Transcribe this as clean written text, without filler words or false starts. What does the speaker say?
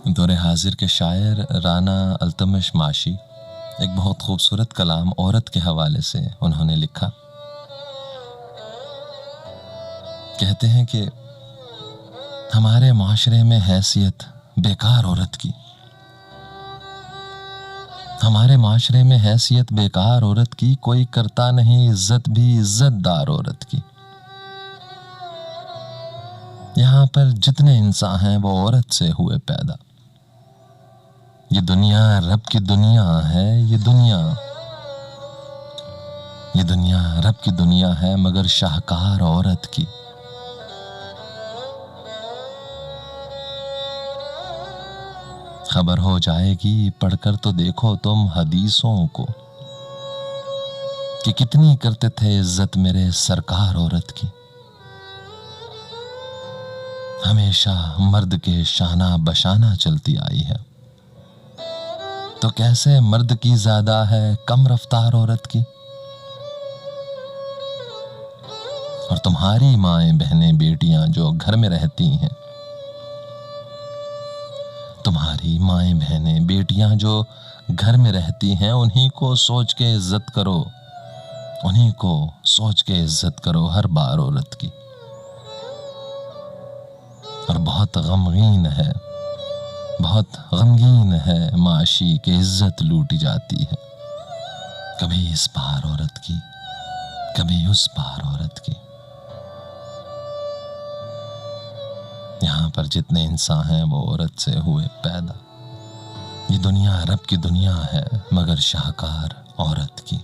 دور حاضر کے شاعر رانا التمش معاشی ایک بہت خوبصورت کلام عورت کے حوالے سے انہوں نے لکھا. کہتے ہیں کہ ہمارے معاشرے میں حیثیت بیکار عورت کی، ہمارے معاشرے میں حیثیت بیکار عورت کی، کوئی کرتا نہیں عزت بھی عزت دار عورت کی. یہاں پر جتنے انسان ہیں وہ عورت سے ہوئے پیدا. یہ دنیا رب کی دنیا ہے، یہ دنیا رب کی دنیا ہے مگر شاہکار عورت کی. خبر ہو جائے گی پڑھ کر تو دیکھو تم حدیثوں کو کہ کتنی کرتے تھے عزت میرے سرکار عورت کی. ہمیشہ مرد کے شانہ بشانہ چلتی آئی ہے، تو کیسے مرد کی زیادہ ہے کم رفتار عورت کی. اور تمہاری مائیں بہنیں بیٹیاں جو گھر میں رہتی ہیں، تمہاری مائیں بہنیں بیٹیاں جو گھر میں رہتی ہیں، انہی کو سوچ کے عزت کرو، انہی کو سوچ کے عزت کرو ہر بار عورت کی. اور بہت غمگین ہے معاشی کہ عزت لوٹی جاتی ہے، کبھی اس پار عورت کی کبھی اس پار عورت کی. یہاں پر جتنے انسان ہیں وہ عورت سے ہوئے پیدا. یہ دنیا رب کی دنیا ہے مگر شاہکار عورت کی.